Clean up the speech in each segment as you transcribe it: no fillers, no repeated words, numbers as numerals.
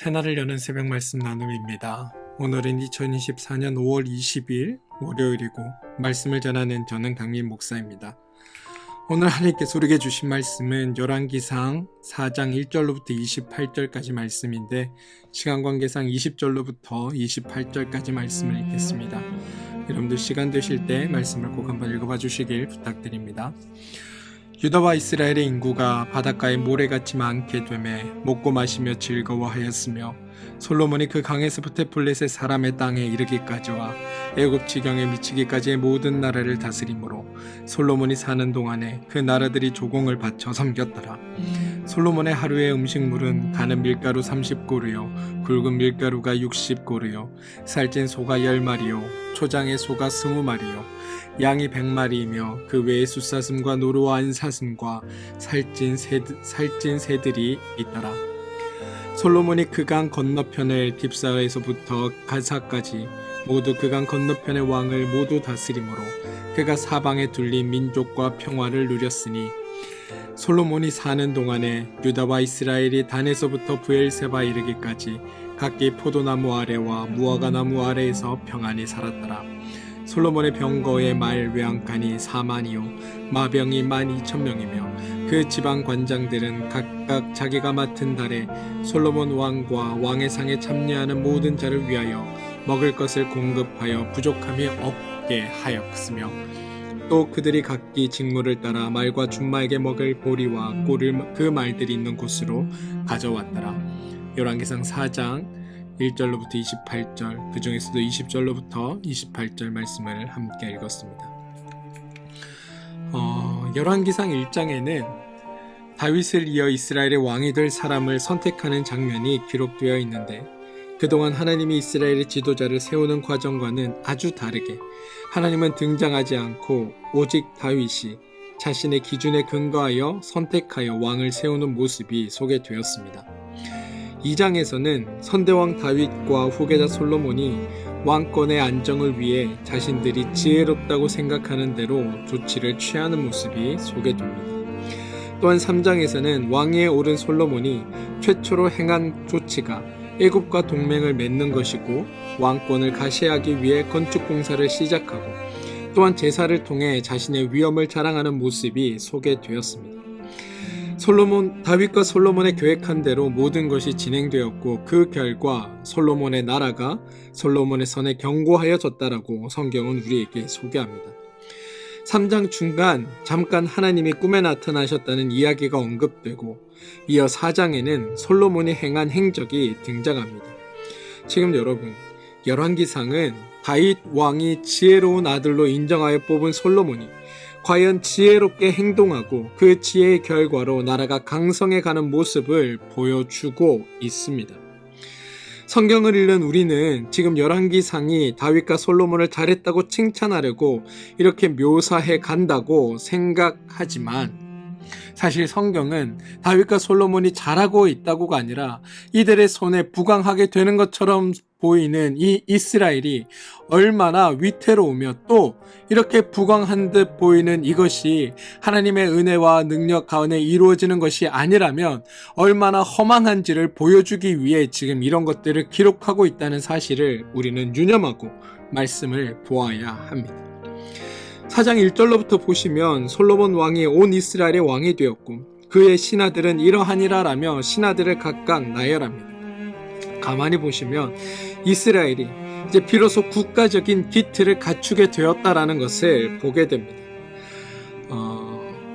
새날을 여는 새벽 말씀 나눔입니다. 오늘은 2024년 5월 20일 월요일이고 말씀을 전하는 저는 강민 목사입니다. 오늘 하나님께서 우리에게 주신 말씀은 열왕기상 4장 1절로부터 28절까지 말씀인데 시간 관계상 20절로부터 28절까지 말씀을 읽겠습니다. 여러분들 시간 되실 때 말씀을 꼭 한번 읽어봐 주시길 부탁드립니다. 유다와 이스라엘의 인구가 바닷가에 모래같이 많게 되매 먹고 마시며 즐거워하였으며 솔로몬이 그 강에서부터 블레셋 사람의 땅에 이르기까지와 애굽 지경에 미치기까지의 모든 나라를 다스림으로 솔로몬이 사는 동안에 그 나라들이 조공을 바쳐 섬겼더라. 솔로몬의 하루의 음식물은 가는 밀가루 30고루요 굵은 밀가루가 60고루요 살찐 소가 10마리요 초장의 소가 20마리요 양이 100마리이며 그 외에 숫사슴과 노루와 안사슴과 살찐 새들이 있더라. 솔로몬이 그 강 건너편의 딥사에서부터 가사까지 모두 그 강 건너편의 왕을 모두 다스림으로 그가 사방에 둘린 민족과 평화를 누렸으니 솔로몬이 사는 동안에 유다와 이스라엘이 단에서부터 부엘세바 이르기까지 각기 포도나무 아래와 무화과나무 아래에서 평안히 살았더라. 솔로몬의 병거의 말 외양간이 4만이요 마병이 12,000명이며 그 지방 관장들은 각각 자기가 맡은 달에 솔로몬 왕과 왕의 상에 참여하는 모든 자를 위하여 먹을 것을 공급하여 부족함이 없게 하였으며 또 그들이 각기 직무를 따라 말과 준마에게 먹을 보리와 꼴을 그 말들이 있는 곳으로 가져왔더라. 열왕기상 4장 1절로부터 28절, 그 중에서도 20절로부터 28절 말씀을 함께 읽었습니다. 열왕기상 1장에는 다윗을 이어 이스라엘의 왕이 될 사람을 선택하는 장면이 기록되어 있는데 그동안 하나님이 이스라엘의 지도자를 세우는 과정과는 아주 다르게 하나님은 등장하지 않고 오직 다윗이 자신의 기준에 근거하여 선택하여 왕을 세우는 모습이 소개되었습니다. 2장에서는 선대왕 다윗과 후계자 솔로몬이 왕권의 안정을 위해 자신들이 지혜롭다고 생각하는 대로 조치를 취하는 모습이 소개됩니다. 또한 3장에서는 왕위에 오른 솔로몬이 최초로 행한 조치가 애굽과 동맹을 맺는 것이고 왕권을 가시하기 위해 건축 공사를 시작하고 또한 제사를 통해 자신의 위엄을 자랑하는 모습이 소개되었습니다. 다윗과 솔로몬의 계획한 대로 모든 것이 진행되었고 그 결과 솔로몬의 나라가 솔로몬의 선에 경고하여졌다라고 성경은 우리에게 소개합니다. 3장 중간 잠깐 하나님이 꿈에 나타나셨다는 이야기가 언급되고 이어 4장에는 솔로몬이 행한 행적이 등장합니다. 지금 여러분, 열왕기상은 다윗 왕이 지혜로운 아들로 인정하여 뽑은 솔로몬이 과연 지혜롭게 행동하고 그 지혜의 결과로 나라가 강성해가는 모습을 보여주고 있습니다. 성경을 읽는 우리는 지금 열왕기상이 다윗과 솔로몬을 잘했다고 칭찬하려고 이렇게 묘사해 간다고 생각하지만 사실 성경은 다윗과 솔로몬이 잘하고 있다고가 아니라 이들의 손에 부강하게 되는 것처럼 보이는 이 이스라엘이 얼마나 위태로우며 또 이렇게 부강한 듯 보이는 이것이 하나님의 은혜와 능력 가운데 이루어지는 것이 아니라면 얼마나 허망한지를 보여주기 위해 지금 이런 것들을 기록하고 있다는 사실을 우리는 유념하고 말씀을 보아야 합니다. 4장 1절로부터 보시면 솔로몬 왕이 온 이스라엘의 왕이 되었고 그의 신하들은 이러하니라라며 신하들을 각각 나열합니다. 가만히 보시면 이스라엘이 이제 비로소 국가적인 기틀을 갖추게 되었다라는 것을 보게 됩니다.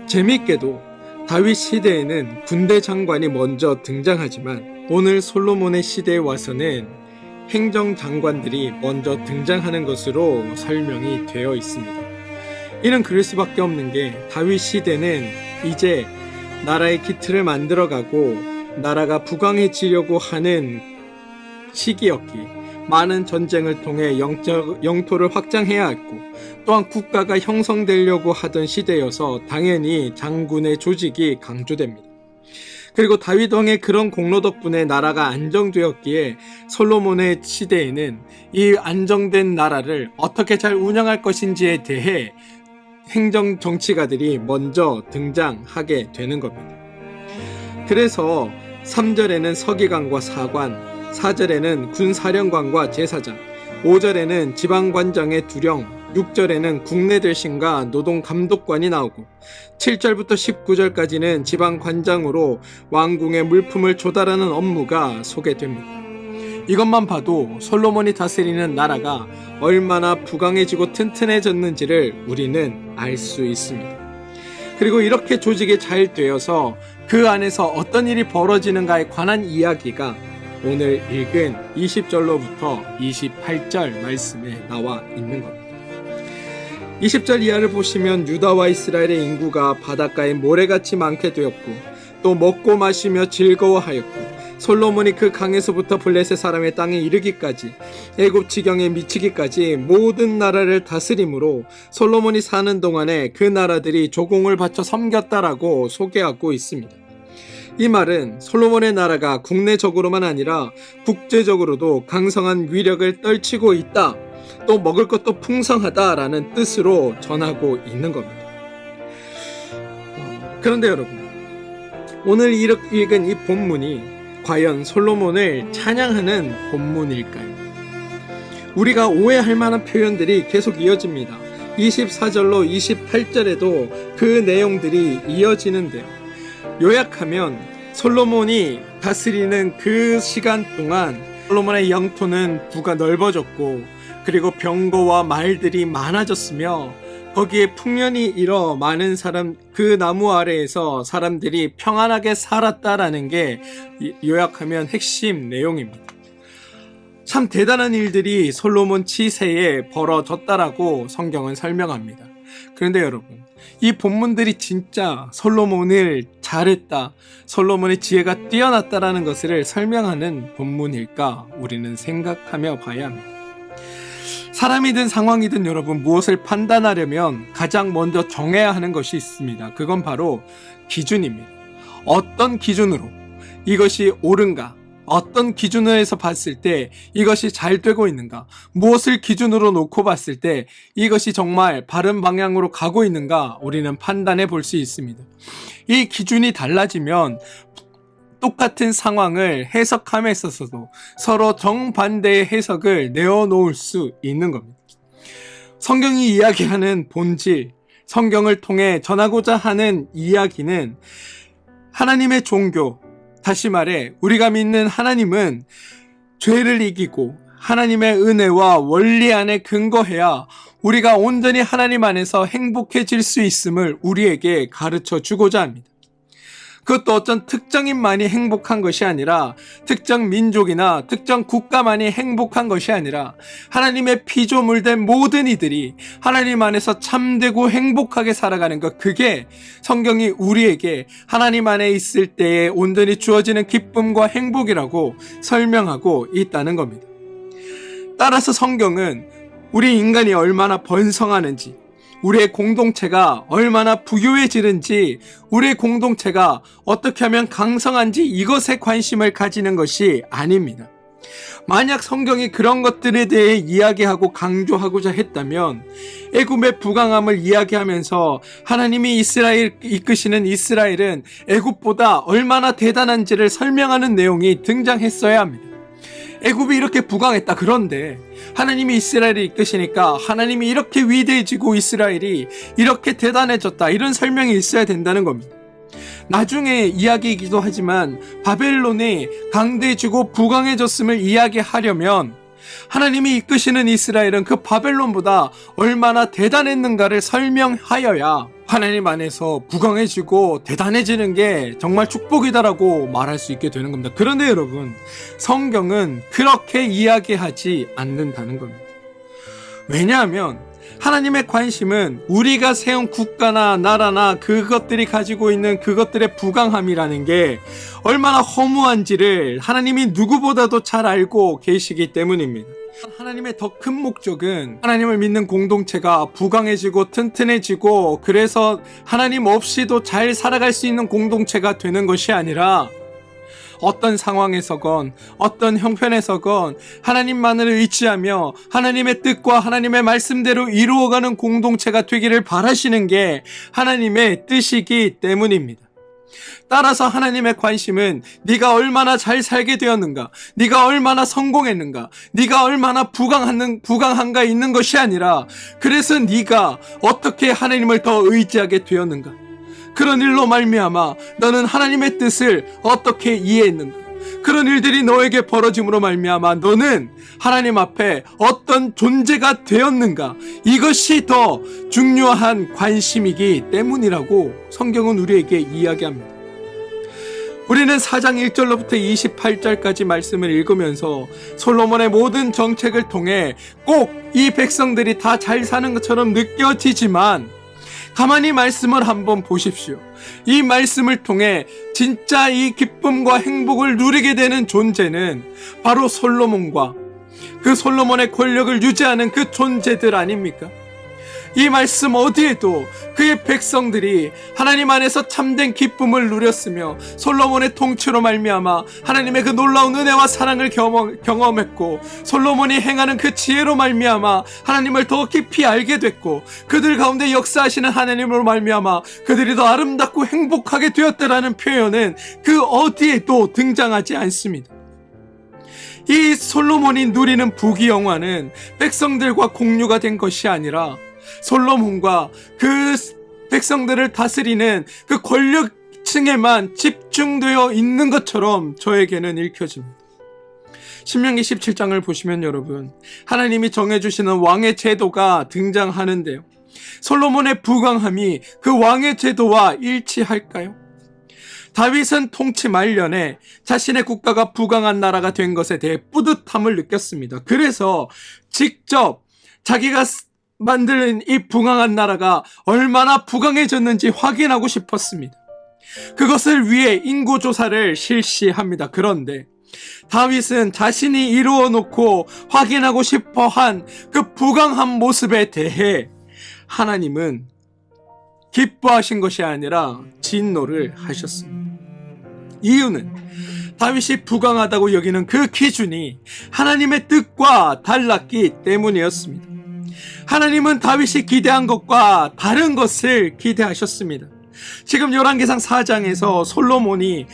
재미있게도 다윗 시대에는 군대 장관이 먼저 등장하지만 오늘 솔로몬의 시대에 와서는 행정장관들이 먼저 등장하는 것으로 설명이 되어 있습니다. 이는 그럴 수밖에 없는 게 다윗 시대는 이제 나라의 기틀을 만들어가고 나라가 부강해지려고 하는 시기였기에 많은 전쟁을 통해 영토를 확장해야 했고 또한 국가가 형성되려고 하던 시대여서 당연히 장군의 조직이 강조됩니다. 그리고 다윗 왕의 그런 공로 덕분에 나라가 안정되었기에 솔로몬의 시대에는 이 안정된 나라를 어떻게 잘 운영할 것인지에 대해 행정 정치가들이 먼저 등장하게 되는 겁니다. 그래서 3절에는 서기관과 사관, 4절에는 군사령관과 제사장, 5절에는 지방관장의 두령, 6절에는 국내들신과 노동감독관이 나오고 7절부터 19절까지는 지방관장으로 왕궁의 물품을 조달하는 업무가 소개됩니다. 이것만 봐도 솔로몬이 다스리는 나라가 얼마나 부강해지고 튼튼해졌는지를 우리는 알 수 있습니다. 그리고 이렇게 조직이 잘 되어서 그 안에서 어떤 일이 벌어지는가에 관한 이야기가 오늘 읽은 20절로부터 28절 말씀에 나와 있는 겁니다. 20절 이하를 보시면 유다와 이스라엘의 인구가 바닷가에 모래같이 많게 되었고 또 먹고 마시며 즐거워하였고 솔로몬이 그 강에서부터 블레셋 사람의 땅에 이르기까지 애굽 지경에 미치기까지 모든 나라를 다스림으로 솔로몬이 사는 동안에 그 나라들이 조공을 바쳐 섬겼다라고 소개하고 있습니다. 이 말은 솔로몬의 나라가 국내적으로만 아니라 국제적으로도 강성한 위력을 떨치고 있다, 또 먹을 것도 풍성하다라는 뜻으로 전하고 있는 겁니다. 그런데 여러분, 오늘 읽은 이 본문이 과연 솔로몬을 찬양하는 본문일까요? 우리가 오해할 만한 표현들이 계속 이어집니다. 24절로 28절에도 그 내용들이 이어지는데요. 요약하면 솔로몬이 다스리는 그 시간 동안 솔로몬의 영토는 부가 넓어졌고 그리고 병거와 말들이 많아졌으며 거기에 풍년이 일어 많은 사람, 그 나무 아래에서 사람들이 평안하게 살았다라는 게 요약하면 핵심 내용입니다. 참 대단한 일들이 솔로몬 치세에 벌어졌다라고 성경은 설명합니다. 그런데 여러분, 이 본문들이 진짜 솔로몬을 잘했다, 솔로몬의 지혜가 뛰어났다라는 것을 설명하는 본문일까 우리는 생각하며 봐야 합니다. 사람이든 상황이든 여러분, 무엇을 판단하려면 가장 먼저 정해야 하는 것이 있습니다. 그건 바로 기준입니다. 어떤 기준으로 이것이 옳은가, 어떤 기준에서 봤을 때 이것이 잘 되고 있는가, 무엇을 기준으로 놓고 봤을 때 이것이 정말 바른 방향으로 가고 있는가 우리는 판단해 볼 수 있습니다. 이 기준이 달라지면 똑같은 상황을 해석함에 있어서도 서로 정반대의 해석을 내어놓을 수 있는 겁니다. 성경이 이야기하는 본질, 성경을 통해 전하고자 하는 이야기는 하나님의 종교, 다시 말해 우리가 믿는 하나님은 죄를 이기고 하나님의 은혜와 원리 안에 근거해야 우리가 온전히 하나님 안에서 행복해질 수 있음을 우리에게 가르쳐 주고자 합니다. 그것도 어떤 특정인만이 행복한 것이 아니라, 특정 민족이나 특정 국가만이 행복한 것이 아니라 하나님의 피조물된 모든 이들이 하나님 안에서 참되고 행복하게 살아가는 것, 그게 성경이 우리에게 하나님 안에 있을 때에 온전히 주어지는 기쁨과 행복이라고 설명하고 있다는 겁니다. 따라서 성경은 우리 인간이 얼마나 번성하는지, 우리의 공동체가 얼마나 부유해지는지, 우리의 공동체가 어떻게 하면 강성한지 이것에 관심을 가지는 것이 아닙니다. 만약 성경이 그런 것들에 대해 이야기하고 강조하고자 했다면 애굽의 부강함을 이야기하면서 하나님이 이끄시는 이스라엘은 애굽보다 얼마나 대단한지를 설명하는 내용이 등장했어야 합니다. 애굽이 이렇게 부강했다. 그런데 하나님이 이스라엘을 이끄시니까 하나님이 이렇게 위대해지고 이스라엘이 이렇게 대단해졌다, 이런 설명이 있어야 된다는 겁니다. 나중에 이야기이기도 하지만 바벨론이 강대해지고 부강해졌음을 이야기하려면 하나님이 이끄시는 이스라엘은 그 바벨론보다 얼마나 대단했는가를 설명하여야 하나님 안에서 부강해지고 대단해지는 게 정말 축복이다라고 말할 수 있게 되는 겁니다. 그런데 여러분, 성경은 그렇게 이야기하지 않는다는 겁니다. 왜냐하면 하나님의 관심은 우리가 세운 국가나 나라나 그것들이 가지고 있는 그것들의 부강함이라는 게 얼마나 허무한지를 하나님이 누구보다도 잘 알고 계시기 때문입니다. 하나님의 더 큰 목적은 하나님을 믿는 공동체가 부강해지고 튼튼해지고, 그래서 하나님 없이도 잘 살아갈 수 있는 공동체가 되는 것이 아니라 어떤 상황에서건 어떤 형편에서건 하나님만을 의지하며 하나님의 뜻과 하나님의 말씀대로 이루어가는 공동체가 되기를 바라시는 게 하나님의 뜻이기 때문입니다. 따라서 하나님의 관심은 네가 얼마나 잘 살게 되었는가, 네가 얼마나 성공했는가, 네가 얼마나 부강한가 있는 것이 아니라, 그래서 네가 어떻게 하나님을 더 의지하게 되었는가, 그런 일로 말미암아 너는 하나님의 뜻을 어떻게 이해했는가, 그런 일들이 너에게 벌어짐으로 말미암아 너는 하나님 앞에 어떤 존재가 되었는가, 이것이 더 중요한 관심이기 때문이라고 성경은 우리에게 이야기합니다. 우리는 4장 1절로부터 28절까지 말씀을 읽으면서 솔로몬의 모든 정책을 통해 꼭 이 백성들이 다 잘 사는 것처럼 느껴지지만, 가만히 말씀을 한번 보십시오. 이 말씀을 통해 진짜 이 기쁨과 행복을 누리게 되는 존재는 바로 솔로몬과 그 솔로몬의 권력을 유지하는 그 존재들 아닙니까? 이 말씀 어디에도 그의 백성들이 하나님 안에서 참된 기쁨을 누렸으며 솔로몬의 통치로 말미암아 하나님의 그 놀라운 은혜와 사랑을 경험했고, 솔로몬이 행하는 그 지혜로 말미암아 하나님을 더 깊이 알게 됐고, 그들 가운데 역사하시는 하나님으로 말미암아 그들이 더 아름답고 행복하게 되었다라는 표현은 그 어디에도 등장하지 않습니다. 이 솔로몬이 누리는 부귀영화는 백성들과 공유가 된 것이 아니라 솔로몬과 그 백성들을 다스리는 그 권력층에만 집중되어 있는 것처럼 저에게는 읽혀집니다. 신명기 17장을 보시면 여러분, 하나님이 정해주시는 왕의 제도가 등장하는데요, 솔로몬의 부강함이 그 왕의 제도와 일치할까요? 다윗은 통치 말년에 자신의 국가가 부강한 나라가 된 것에 대해 뿌듯함을 느꼈습니다. 그래서 직접 자기가 만든 이 부강한 나라가 얼마나 부강해졌는지 확인하고 싶었습니다. 그것을 위해 인구조사를 실시합니다. 그런데 다윗은 자신이 이루어 놓고 확인하고 싶어 한 그 부강한 모습에 대해 하나님은 기뻐하신 것이 아니라 진노를 하셨습니다. 이유는 다윗이 부강하다고 여기는 그 기준이 하나님의 뜻과 달랐기 때문이었습니다. 하나님은 다윗이 기대한 것과 다른 것을 기대하셨습니다. 지금 열왕기상 4장에서 솔로몬이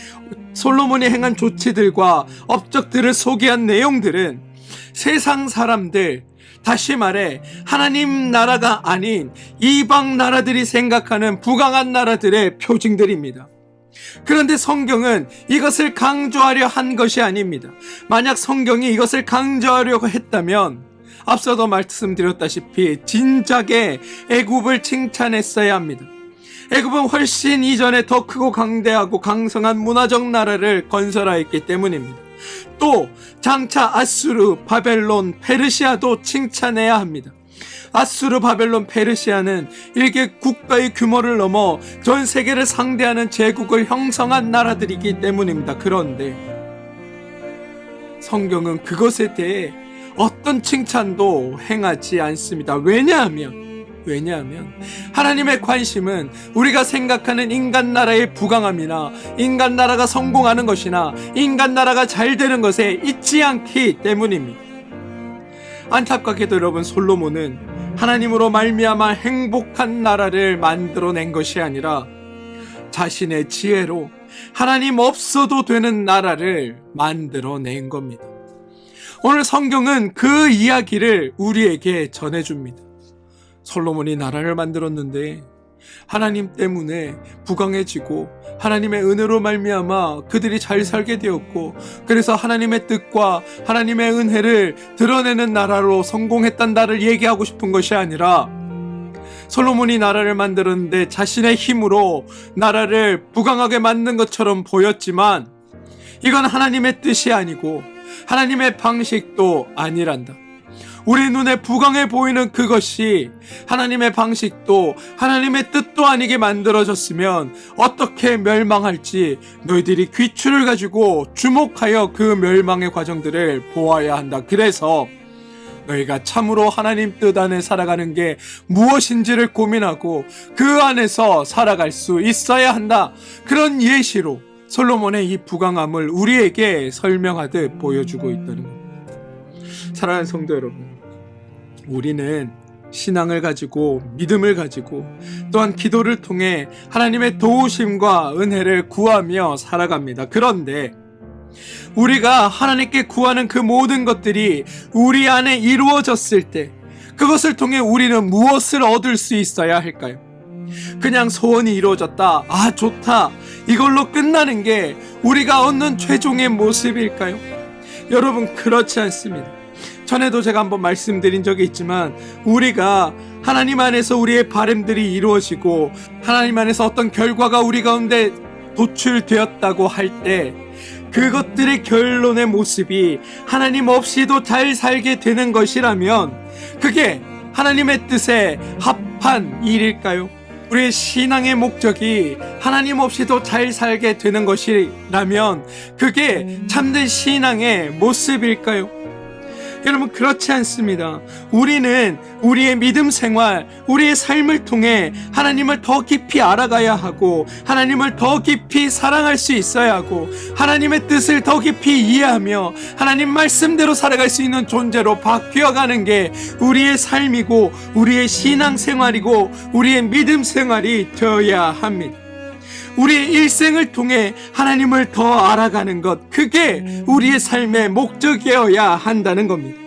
행한 조치들과 업적들을 소개한 내용들은 세상 사람들, 다시 말해 하나님 나라가 아닌 이방 나라들이 생각하는 부강한 나라들의 표징들입니다. 그런데 성경은 이것을 강조하려 한 것이 아닙니다. 만약 성경이 이것을 강조하려고 했다면 앞서도 말씀드렸다시피 진작에 애굽을 칭찬했어야 합니다. 애굽은 훨씬 이전에 더 크고 강대하고 강성한 문화적 나라를 건설하였기 때문입니다. 또 장차 아수르, 바벨론, 페르시아도 칭찬해야 합니다. 아수르, 바벨론, 페르시아는 일개 국가의 규모를 넘어 전 세계를 상대하는 제국을 형성한 나라들이기 때문입니다. 그런데 성경은 그것에 대해 어떤 칭찬도 행하지 않습니다. 왜냐하면 하나님의 관심은 우리가 생각하는 인간 나라의 부강함이나 인간 나라가 성공하는 것이나 인간 나라가 잘 되는 것에 있지 않기 때문입니다. 안타깝게도 여러분, 솔로몬은 하나님으로 말미암아 행복한 나라를 만들어낸 것이 아니라 자신의 지혜로 하나님 없어도 되는 나라를 만들어낸 겁니다. 오늘 성경은 그 이야기를 우리에게 전해줍니다. 솔로몬이 나라를 만들었는데 하나님 때문에 부강해지고 하나님의 은혜로 말미암아 그들이 잘 살게 되었고, 그래서 하나님의 뜻과 하나님의 은혜를 드러내는 나라로 성공했단 나를 얘기하고 싶은 것이 아니라, 솔로몬이 나라를 만들었는데 자신의 힘으로 나라를 부강하게 만든 것처럼 보였지만 이건 하나님의 뜻이 아니고 하나님의 방식도 아니란다. 우리 눈에 부강해 보이는 그것이 하나님의 방식도 하나님의 뜻도 아니게 만들어졌으면 어떻게 멸망할지 너희들이 귀추를 가지고 주목하여 그 멸망의 과정들을 보아야 한다. 그래서 너희가 참으로 하나님 뜻 안에 살아가는 게 무엇인지를 고민하고 그 안에서 살아갈 수 있어야 한다. 그런 예시로 솔로몬의 이 부강함을 우리에게 설명하듯 보여주고 있다는 겁니다. 사랑하는 성도 여러분, 우리는 신앙을 가지고 믿음을 가지고 또한 기도를 통해 하나님의 도우심과 은혜를 구하며 살아갑니다. 그런데 우리가 하나님께 구하는 그 모든 것들이 우리 안에 이루어졌을 때 그것을 통해 우리는 무엇을 얻을 수 있어야 할까요? 그냥 소원이 이루어졌다, 아 좋다, 이걸로 끝나는 게 우리가 얻는 최종의 모습일까요? 여러분, 그렇지 않습니다. 전에도 제가 한번 말씀드린 적이 있지만 우리가 하나님 안에서 우리의 바람들이 이루어지고 하나님 안에서 어떤 결과가 우리 가운데 도출되었다고 할 때 그것들의 결론의 모습이 하나님 없이도 잘 살게 되는 것이라면 그게 하나님의 뜻에 합한 일일까요? 우리의 신앙의 목적이 하나님 없이도 잘 살게 되는 것이라면 그게 참된 신앙의 모습일까요? 여러분, 그렇지 않습니다. 우리는 우리의 믿음 생활, 우리의 삶을 통해 하나님을 더 깊이 알아가야 하고 하나님을 더 깊이 사랑할 수 있어야 하고 하나님의 뜻을 더 깊이 이해하며 하나님 말씀대로 살아갈 수 있는 존재로 바뀌어가는 게 우리의 삶이고 우리의 신앙 생활이고 우리의 믿음 생활이 되어야 합니다. 우리의 일생을 통해 하나님을 더 알아가는 것, 그게 우리의 삶의 목적이어야 한다는 겁니다.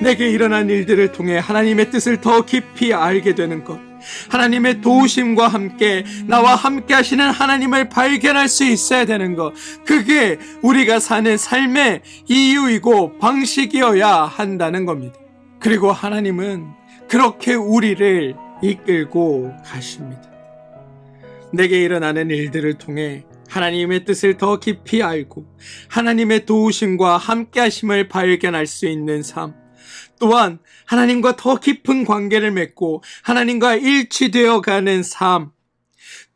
내게 일어난 일들을 통해 하나님의 뜻을 더 깊이 알게 되는 것, 하나님의 도우심과 함께 나와 함께 하시는 하나님을 발견할 수 있어야 되는 것, 그게 우리가 사는 삶의 이유이고 방식이어야 한다는 겁니다. 그리고 하나님은 그렇게 우리를 이끌고 가십니다. 내게 일어나는 일들을 통해 하나님의 뜻을 더 깊이 알고 하나님의 도우심과 함께하심을 발견할 수 있는 삶, 또한 하나님과 더 깊은 관계를 맺고 하나님과 일치되어 가는 삶,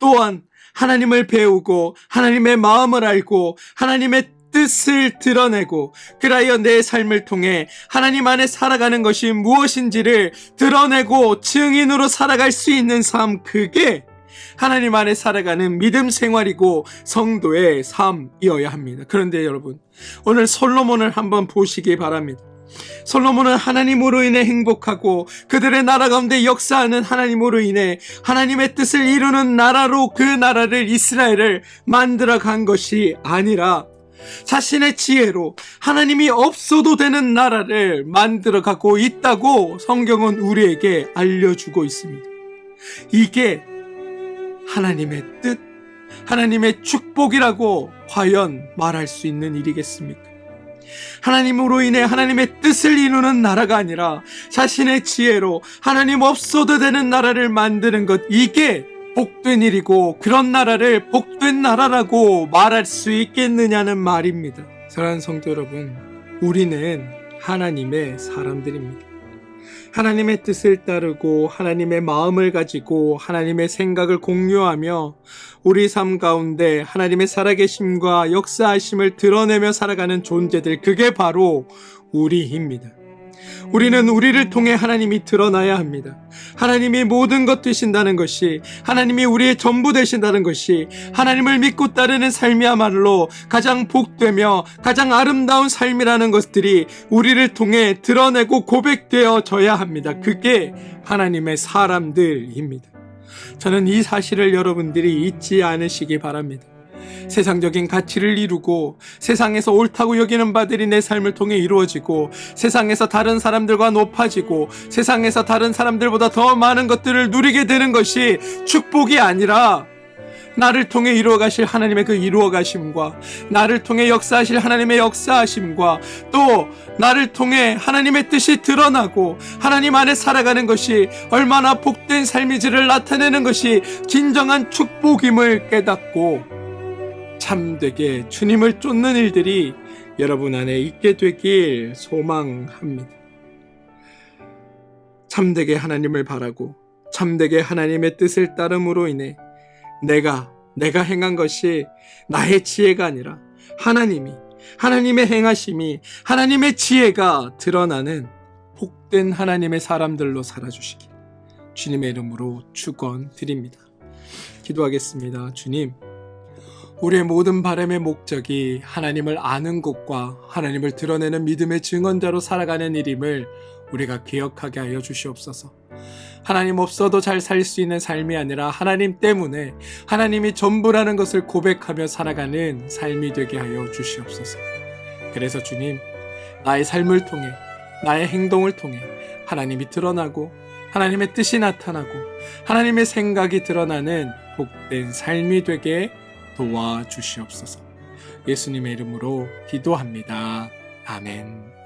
또한 하나님을 배우고 하나님의 마음을 알고 하나님의 뜻을 드러내고 그라여 내 삶을 통해 하나님 안에 살아가는 것이 무엇인지를 드러내고 증인으로 살아갈 수 있는 삶, 그게 하나님 안에 살아가는 믿음 생활이고 성도의 삶이어야 합니다. 그런데 여러분, 오늘 솔로몬을 한번 보시기 바랍니다. 솔로몬은 하나님으로 인해 행복하고 그들의 나라 가운데 역사하는 하나님으로 인해 하나님의 뜻을 이루는 나라로 그 나라를 이스라엘을 만들어 간 것이 아니라 자신의 지혜로 하나님이 없어도 되는 나라를 만들어 가고 있다고 성경은 우리에게 알려주고 있습니다. 이게 하나님의 뜻, 하나님의 축복이라고 과연 말할 수 있는 일이겠습니까? 하나님으로 인해 하나님의 뜻을 이루는 나라가 아니라 자신의 지혜로 하나님 없어도 되는 나라를 만드는 것, 이게 복된 일이고 그런 나라를 복된 나라라고 말할 수 있겠느냐는 말입니다. 사랑하는 성도 여러분, 우리는 하나님의 사람들입니다. 하나님의 뜻을 따르고 하나님의 마음을 가지고 하나님의 생각을 공유하며 우리 삶 가운데 하나님의 살아계심과 역사하심을 드러내며 살아가는 존재들, 그게 바로 우리입니다. 우리는 우리를 통해 하나님이 드러나야 합니다. 하나님이 모든 것 되신다는 것이, 하나님이 우리의 전부 되신다는 것이, 하나님을 믿고 따르는 삶이야말로 가장 복되며 가장 아름다운 삶이라는 것들이 우리를 통해 드러내고 고백되어져야 합니다. 그게 하나님의 사람들입니다. 저는 이 사실을 여러분들이 잊지 않으시기 바랍니다. 세상적인 가치를 이루고 세상에서 옳다고 여기는 바들이 내 삶을 통해 이루어지고 세상에서 다른 사람들과 높아지고 세상에서 다른 사람들보다 더 많은 것들을 누리게 되는 것이 축복이 아니라 나를 통해 이루어가실 하나님의 그 이루어가심과 나를 통해 역사하실 하나님의 역사하심과 또 나를 통해 하나님의 뜻이 드러나고 하나님 안에 살아가는 것이 얼마나 복된 삶인지를 나타내는 것이 진정한 축복임을 깨닫고 참되게 주님을 쫓는 일들이 여러분 안에 있게 되길 소망합니다. 참되게 하나님을 바라고 참되게 하나님의 뜻을 따름으로 인해 내가 행한 것이 나의 지혜가 아니라 하나님의 행하심이, 하나님의 지혜가 드러나는 복된 하나님의 사람들로 살아주시길 주님의 이름으로 축원드립니다. 기도하겠습니다. 주님, 우리의 모든 바람의 목적이 하나님을 아는 것과 하나님을 드러내는 믿음의 증언자로 살아가는 일임을 우리가 기억하게 하여 주시옵소서. 하나님 없어도 잘 살 수 있는 삶이 아니라 하나님 때문에 하나님이 전부라는 것을 고백하며 살아가는 삶이 되게 하여 주시옵소서. 그래서 주님, 나의 삶을 통해, 나의 행동을 통해 하나님이 드러나고 하나님의 뜻이 나타나고 하나님의 생각이 드러나는 복된 삶이 되게 도와주시옵소서. 예수님의 이름으로 기도합니다. 아멘.